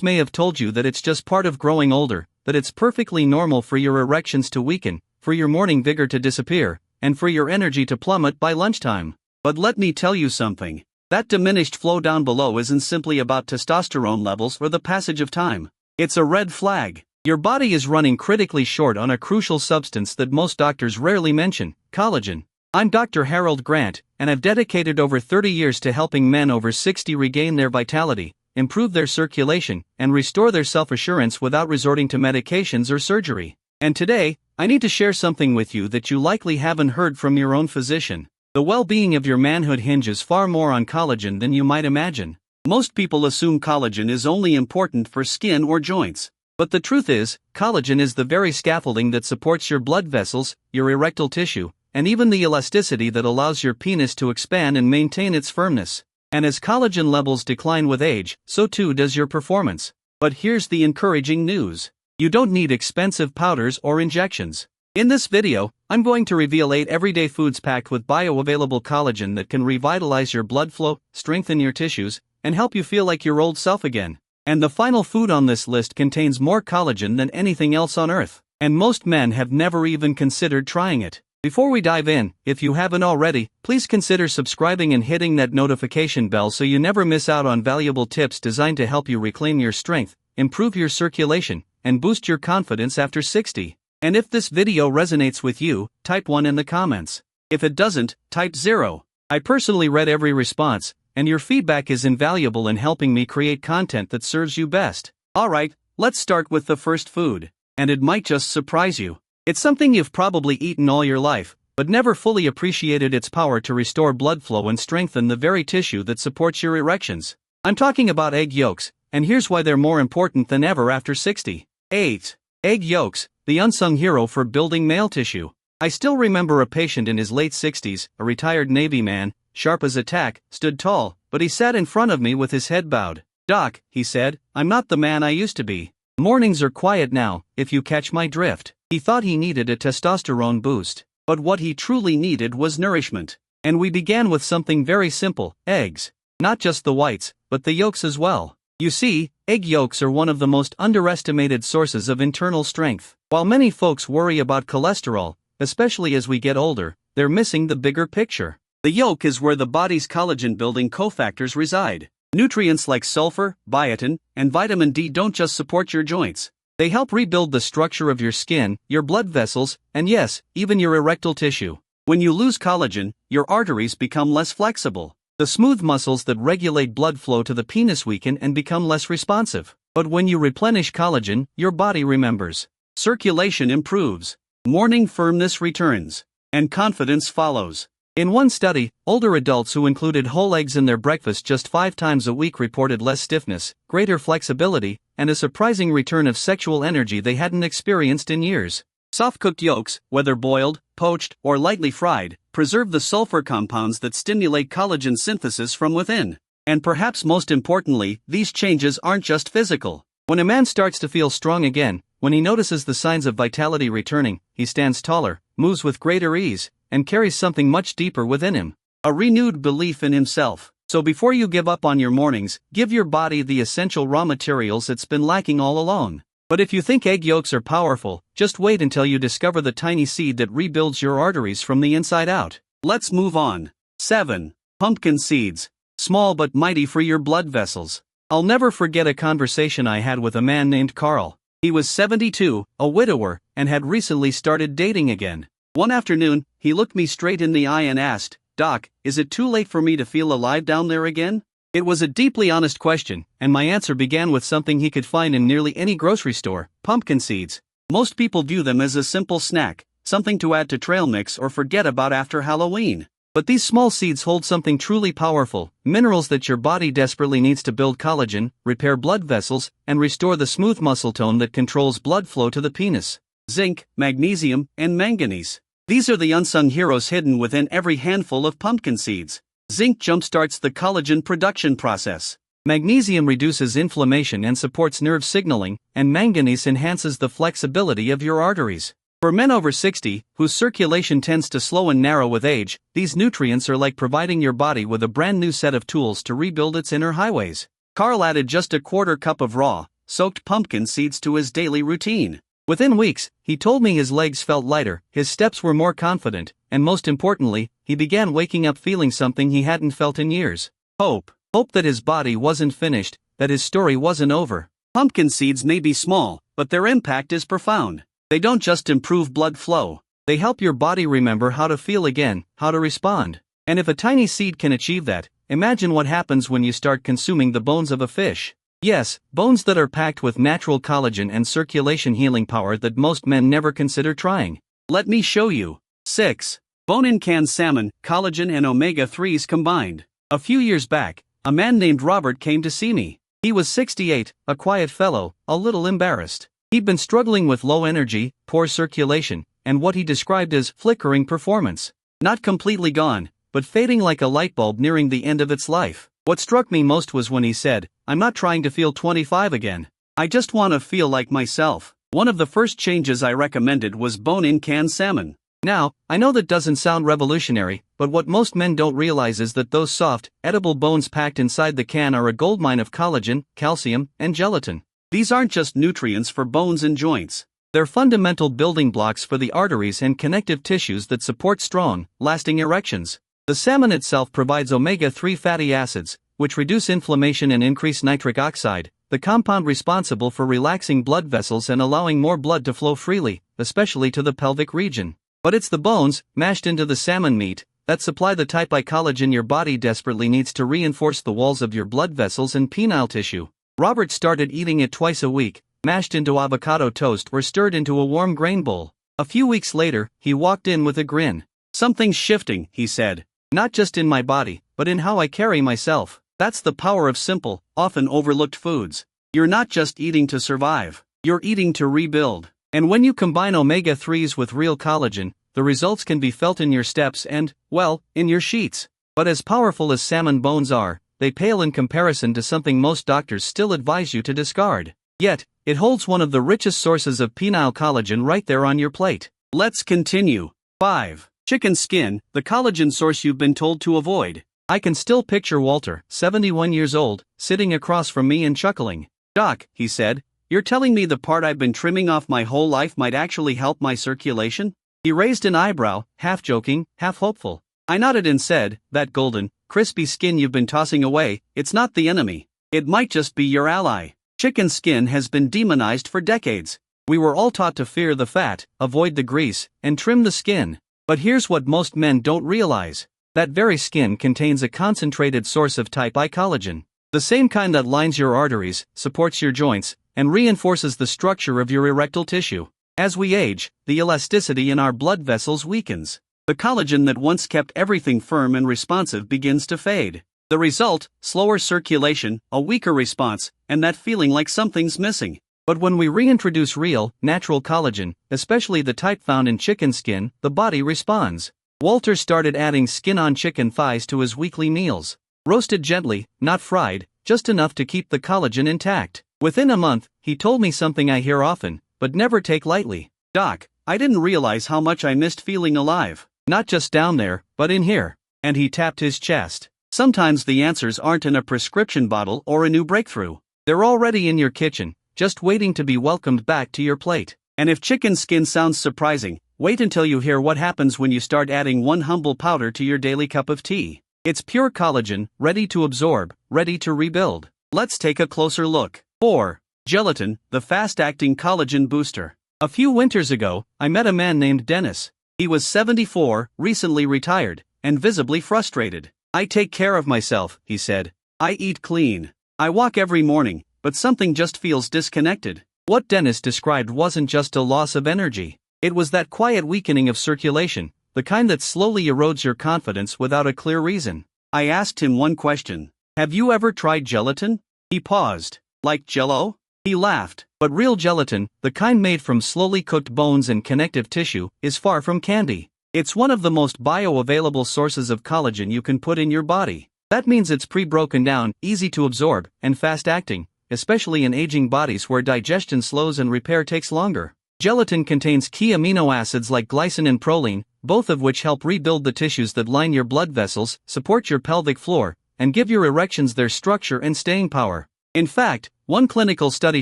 may have told you that it's just part of growing older, that it's perfectly normal for your erections to weaken, for your morning vigor to disappear, and for your energy to plummet by lunchtime. But let me tell you something. That diminished flow down below isn't simply about testosterone levels or the passage of time. It's a red flag. Your body is running critically short on a crucial substance that most doctors rarely mention: collagen. I'm Dr. Harold Grant, and I've dedicated over 30 years to helping men over 60 regain their vitality, improve their circulation, and restore their self-assurance without resorting to medications or surgery. And today, I need to share something with you that you likely haven't heard from your own physician. The well-being of your manhood hinges far more on collagen than you might imagine. Most people assume collagen is only important for skin or joints. But the truth is, collagen is the very scaffolding that supports your blood vessels, your erectile tissue, and even the elasticity that allows your penis to expand and maintain its firmness. And as collagen levels decline with age, so too does your performance. But here's the encouraging news. You don't need expensive powders or injections. In this video, I'm going to reveal 8 everyday foods packed with bioavailable collagen that can revitalize your blood flow, strengthen your tissues, and help you feel like your old self again. And the final food on this list contains more collagen than anything else on earth. And most men have never even considered trying it. Before we dive in, if you haven't already, please consider subscribing and hitting that notification bell so you never miss out on valuable tips designed to help you reclaim your strength, improve your circulation, and boost your confidence after 60. And if this video resonates with you, type 1 in the comments. If it doesn't, type 0. I personally read every response, and your feedback is invaluable in helping me create content that serves you best. Alright, let's start with the first food. And it might just surprise you. It's something you've probably eaten all your life, but never fully appreciated its power to restore blood flow and strengthen the very tissue that supports your erections. I'm talking about egg yolks, and here's why they're more important than ever after 60. 8. Egg yolks, the unsung hero for building male tissue. I still remember a patient in his late 60s, a retired Navy man, sharp as a tack, stood tall, but he sat in front of me with his head bowed. "Doc," he said, "I'm not the man I used to be. Mornings are quiet now, if you catch my drift." He thought he needed a testosterone boost, but what he truly needed was nourishment. And we began with something very simple: eggs. Not just the whites, but the yolks as well. You see, egg yolks are one of the most underestimated sources of internal strength. While many folks worry about cholesterol, especially as we get older, they're missing the bigger picture. The yolk is where the body's collagen-building cofactors reside. Nutrients like sulfur, biotin, and vitamin D don't just support your joints. They help rebuild the structure of your skin, your blood vessels, and yes, even your erectile tissue. When you lose collagen, your arteries become less flexible. The smooth muscles that regulate blood flow to the penis weaken and become less responsive. But when you replenish collagen, your body remembers. Circulation improves. Morning firmness returns. And confidence follows. In one study, older adults who included whole eggs in their breakfast just 5 times a week reported less stiffness, greater flexibility, and a surprising return of sexual energy they hadn't experienced in years. Soft-cooked yolks, whether boiled, poached, or lightly fried, preserve the sulfur compounds that stimulate collagen synthesis from within. And perhaps most importantly, these changes aren't just physical. When a man starts to feel strong again, when he notices the signs of vitality returning, he stands taller, moves with greater ease, and carries something much deeper within him: a renewed belief in himself. So before you give up on your mornings, give your body the essential raw materials it's been lacking all along. But if you think egg yolks are powerful, just wait until you discover the tiny seed that rebuilds your arteries from the inside out. Let's move on. 7. Pumpkin seeds. Small but mighty for your blood vessels. I'll never forget a conversation I had with a man named Carl. He was 72, a widower, and had recently started dating again. One afternoon, he looked me straight in the eye and asked, "Doc, is it too late for me to feel alive down there again?" It was a deeply honest question, and my answer began with something he could find in nearly any grocery store: pumpkin seeds. Most people view them as a simple snack, something to add to trail mix or forget about after Halloween. But these small seeds hold something truly powerful: minerals that your body desperately needs to build collagen, repair blood vessels, and restore the smooth muscle tone that controls blood flow to the penis. Zinc, magnesium, and manganese. These are the unsung heroes hidden within every handful of pumpkin seeds. Zinc jumpstarts the collagen production process. Magnesium reduces inflammation and supports nerve signaling, and manganese enhances the flexibility of your arteries. For men over 60, whose circulation tends to slow and narrow with age, these nutrients are like providing your body with a brand new set of tools to rebuild its inner highways. Carl added just a quarter cup of raw, soaked pumpkin seeds to his daily routine. Within weeks, he told me his legs felt lighter, his steps were more confident, and most importantly, he began waking up feeling something he hadn't felt in years. Hope. Hope that his body wasn't finished, that his story wasn't over. Pumpkin seeds may be small, but their impact is profound. They don't just improve blood flow. They help your body remember how to feel again, how to respond. And if a tiny seed can achieve that, imagine what happens when you start consuming the bones of a fish. Yes, bones that are packed with natural collagen and circulation healing power that most men never consider trying. Let me show you. 6. Bone-in canned salmon, collagen and omega-3s combined. A few years back, a man named Robert came to see me. He was 68, a quiet fellow, a little embarrassed. He'd been struggling with low energy, poor circulation, and what he described as flickering performance. Not completely gone, but fading like a light bulb nearing the end of its life. What struck me most was when he said, "I'm not trying to feel 25 again. I just want to feel like myself." One of the first changes I recommended was bone-in canned salmon. Now, I know that doesn't sound revolutionary, but what most men don't realize is that those soft, edible bones packed inside the can are a goldmine of collagen, calcium, and gelatin. These aren't just nutrients for bones and joints. They're fundamental building blocks for the arteries and connective tissues that support strong, lasting erections. The salmon itself provides omega-3 fatty acids, which reduce inflammation and increase nitric oxide, the compound responsible for relaxing blood vessels and allowing more blood to flow freely, especially to the pelvic region. But it's the bones, mashed into the salmon meat, that supply the type I collagen your body desperately needs to reinforce the walls of your blood vessels and penile tissue. Robert started eating it twice a week, mashed into avocado toast or stirred into a warm grain bowl. A few weeks later, he walked in with a grin. "Something's shifting," he said. "Not just in my body, but in how I carry myself." That's the power of simple, often overlooked foods. You're not just eating to survive, you're eating to rebuild. And when you combine omega-3s with real collagen, the results can be felt in your steps and, well, in your sheets. But as powerful as salmon bones are, they pale in comparison to something most doctors still advise you to discard. Yet, it holds one of the richest sources of penile collagen right there on your plate. Let's continue. 5. Chicken skin, the collagen source you've been told to avoid. I can still picture Walter, 71 years old, sitting across from me and chuckling. "Doc," he said, "you're telling me the part I've been trimming off my whole life might actually help my circulation?" He raised an eyebrow, half joking, half hopeful. I nodded and said, "That golden, crispy skin you've been tossing away, it's not the enemy. It might just be your ally." Chicken skin has been demonized for decades. We were all taught to fear the fat, avoid the grease, and trim the skin. But here's what most men don't realize. That very skin contains a concentrated source of type I collagen. The same kind that lines your arteries, supports your joints, and reinforces the structure of your erectile tissue. As we age, the elasticity in our blood vessels weakens. The collagen that once kept everything firm and responsive begins to fade. The result, slower circulation, a weaker response, and that feeling like something's missing. But when we reintroduce real, natural collagen, especially the type found in chicken skin, the body responds. Walter started adding skin-on chicken thighs to his weekly meals. Roasted gently, not fried, just enough to keep the collagen intact. Within a month, he told me something I hear often, but never take lightly. "Doc, I didn't realize how much I missed feeling alive. Not just down there, but in here." And he tapped his chest. Sometimes the answers aren't in a prescription bottle or a new breakthrough. They're already in your kitchen, just waiting to be welcomed back to your plate. And if chicken skin sounds surprising, wait until you hear what happens when you start adding one humble powder to your daily cup of tea. It's pure collagen, ready to absorb, ready to rebuild. Let's take a closer look. 4. Gelatin, the fast-acting collagen booster. A few winters ago, I met a man named Dennis. He was 74, recently retired, and visibly frustrated. "I take care of myself," he said. "I eat clean. I walk every morning, but something just feels disconnected." What Dennis described wasn't just a loss of energy. It was that quiet weakening of circulation, the kind that slowly erodes your confidence without a clear reason. I asked him one question. "Have you ever tried gelatin?" He paused. "Like Jell-O?" He laughed. "But real gelatin, the kind made from slowly cooked bones and connective tissue, is far from candy. It's one of the most bioavailable sources of collagen you can put in your body. That means it's pre-broken down, easy to absorb, and fast-acting, especially in aging bodies where digestion slows and repair takes longer. Gelatin contains key amino acids like glycine and proline, both of which help rebuild the tissues that line your blood vessels, support your pelvic floor, and give your erections their structure and staying power. In fact, one clinical study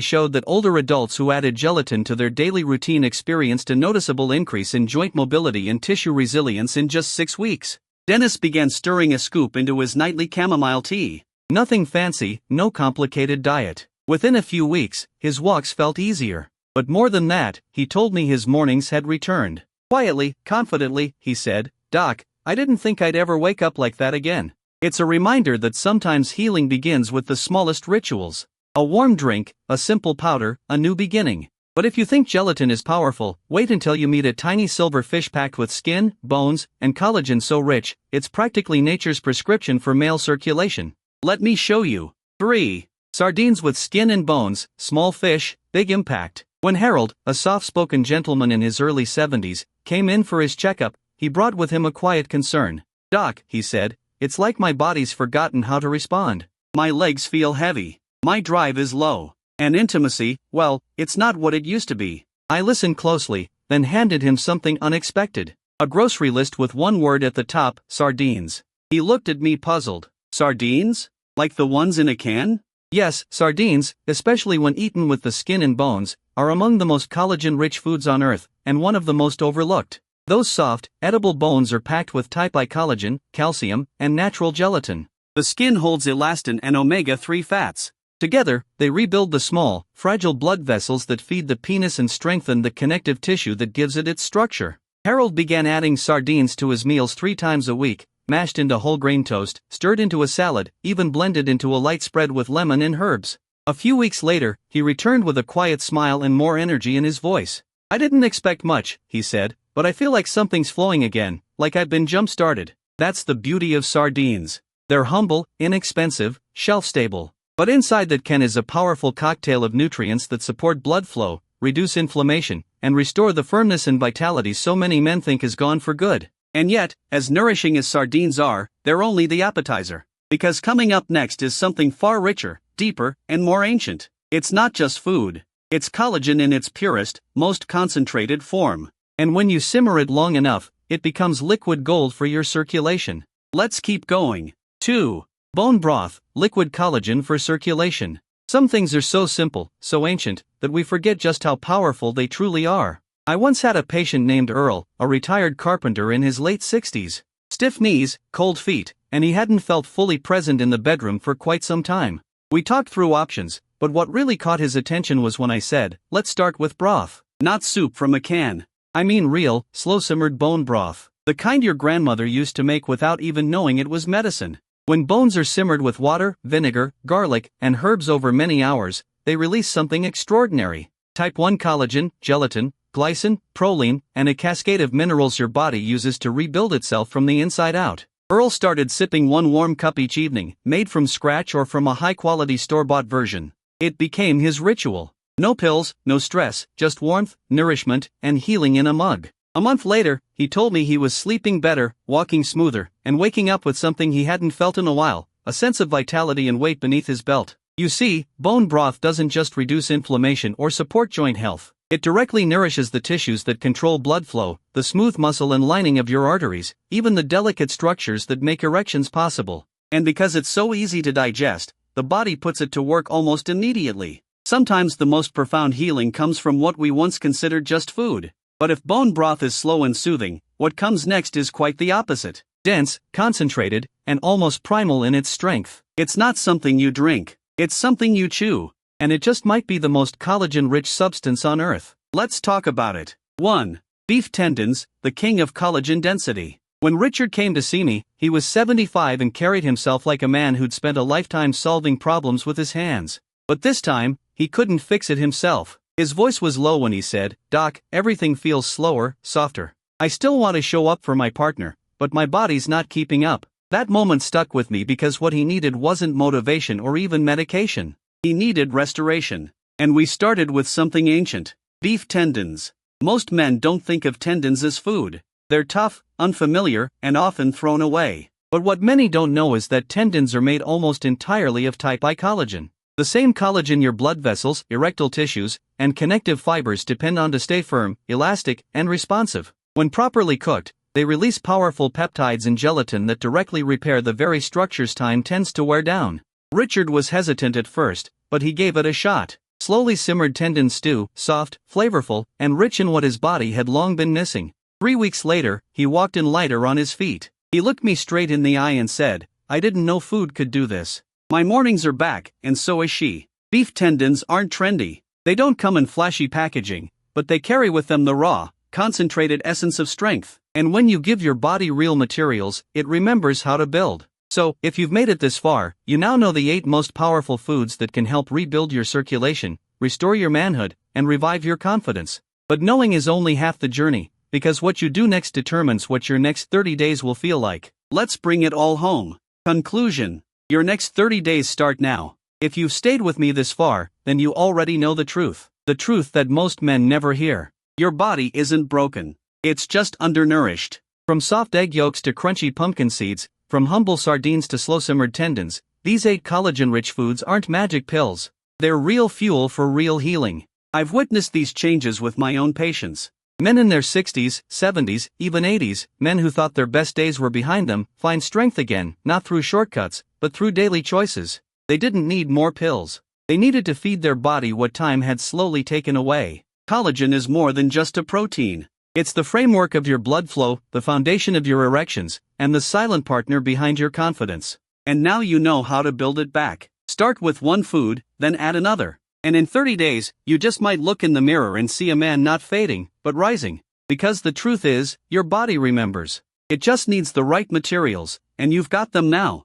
showed that older adults who added gelatin to their daily routine experienced a noticeable increase in joint mobility and tissue resilience in just 6 weeks. Dennis began stirring a scoop into his nightly chamomile tea. Nothing fancy, no complicated diet. Within a few weeks, his walks felt easier. But more than that, he told me his mornings had returned. Quietly, confidently, he said, "Doc, I didn't think I'd ever wake up like that again." It's a reminder that sometimes healing begins with the smallest rituals. A warm drink, a simple powder, a new beginning. But if you think gelatin is powerful, wait until you meet a tiny silver fish packed with skin, bones, and collagen so rich, it's practically nature's prescription for male circulation. Let me show you. 3. Sardines with skin and bones, small fish, big impact. When Harold, a soft-spoken gentleman in his early 70s, came in for his checkup, he brought with him a quiet concern. "Doc," he said, "it's like my body's forgotten how to respond. My legs feel heavy. My drive is low. And intimacy, well, it's not what it used to be." I listened closely, then handed him something unexpected. A grocery list with one word at the top, sardines. He looked at me puzzled. "Sardines? Like the ones in a can?" "Yes, sardines, especially when eaten with the skin and bones, are among the most collagen-rich foods on earth, and one of the most overlooked. Those soft, edible bones are packed with type I collagen, calcium, and natural gelatin. The skin holds elastin and omega-3 fats. Together, they rebuild the small, fragile blood vessels that feed the penis and strengthen the connective tissue that gives it its structure." Harold began adding sardines to his meals 3 times a week, mashed into whole grain toast, stirred into a salad, even blended into a light spread with lemon and herbs. A few weeks later, he returned with a quiet smile and more energy in his voice. "I didn't expect much," he said, "but I feel like something's flowing again, like I've been jump-started." That's the beauty of sardines. They're humble, inexpensive, shelf-stable. But inside that can is a powerful cocktail of nutrients that support blood flow, reduce inflammation, and restore the firmness and vitality so many men think is gone for good. And yet, as nourishing as sardines are, they're only the appetizer. Because coming up next is something far richer, deeper, and more ancient. It's not just food. It's collagen in its purest, most concentrated form. And when you simmer it long enough, it becomes liquid gold for your circulation. Let's keep going. 2. Bone broth, liquid collagen for circulation. Some things are so simple, so ancient, that we forget just how powerful they truly are. I once had a patient named Earl, a retired carpenter in his late 60s. Stiff knees, cold feet, and he hadn't felt fully present in the bedroom for quite some time. We talked through options, but what really caught his attention was when I said, "Let's start with broth. Not soup from a can. I mean real, slow-simmered bone broth. The kind your grandmother used to make without even knowing it was medicine." When bones are simmered with water, vinegar, garlic, and herbs over many hours, they release something extraordinary. Type 1 collagen, gelatin, glycine, proline, and a cascade of minerals your body uses to rebuild itself from the inside out. Earl started sipping 1 warm cup each evening, made from scratch or from a high-quality store-bought version. It became his ritual. No pills, no stress, just warmth, nourishment, and healing in a mug. A month later, he told me he was sleeping better, walking smoother, and waking up with something he hadn't felt in a while, a sense of vitality and weight beneath his belt. You see, bone broth doesn't just reduce inflammation or support joint health. It directly nourishes the tissues that control blood flow, the smooth muscle and lining of your arteries, even the delicate structures that make erections possible. And because it's so easy to digest, the body puts it to work almost immediately. Sometimes the most profound healing comes from what we once considered just food. But if bone broth is slow and soothing, what comes next is quite the opposite. Dense, concentrated, and almost primal in its strength. It's not something you drink. It's something you chew. And it just might be the most collagen-rich substance on earth. Let's talk about it. 1. Beef tendons, the king of collagen density. When Richard came to see me, he was 75 and carried himself like a man who'd spent a lifetime solving problems with his hands. But this time, he couldn't fix it himself. His voice was low when he said, "Doc, everything feels slower, softer. I still want to show up for my partner, but my body's not keeping up." That moment stuck with me because what he needed wasn't motivation or even medication. He needed restoration. And we started with something ancient. Beef tendons. Most men don't think of tendons as food. They're tough, unfamiliar, and often thrown away. But what many don't know is that tendons are made almost entirely of type I collagen. The same collagen your blood vessels, erectile tissues, and connective fibers depend on to stay firm, elastic, and responsive. When properly cooked, They release powerful peptides and gelatin that directly repair the very structures time tends to wear down. Richard was hesitant at first, but he gave it a shot. Slowly simmered tendon stew, soft, flavorful, and rich in what his body had long been missing. 3 weeks later, he walked in lighter on his feet. He looked me straight in the eye and said, "I didn't know food could do this. My mornings are back, and so is she." Beef tendons aren't trendy. They don't come in flashy packaging, but they carry with them the raw, concentrated essence of strength. And when you give your body real materials, it remembers how to build. So, if you've made it this far, you now know the 8 most powerful foods that can help rebuild your circulation, restore your manhood, and revive your confidence. But knowing is only half the journey, because what you do next determines what your next 30 days will feel like. Let's bring it all home. Conclusion. Your next 30 days start now. If you've stayed with me this far, then you already know the truth. The truth that most men never hear. Your body isn't broken. It's just undernourished. From soft egg yolks to crunchy pumpkin seeds, from humble sardines to slow-simmered tendons, these 8 collagen-rich foods aren't magic pills. They're real fuel for real healing. I've witnessed these changes with my own patients. Men in their 60s, 70s, even 80s, men who thought their best days were behind them, find strength again, not through shortcuts, but through daily choices. They didn't need more pills. They needed to feed their body what time had slowly taken away. Collagen is more than just a protein. It's the framework of your blood flow, the foundation of your erections, and the silent partner behind your confidence. And now you know how to build it back. Start with one food, then add another. And in 30 days, you just might look in the mirror and see a man not fading, but rising. Because the truth is, your body remembers. It just needs the right materials, and you've got them now.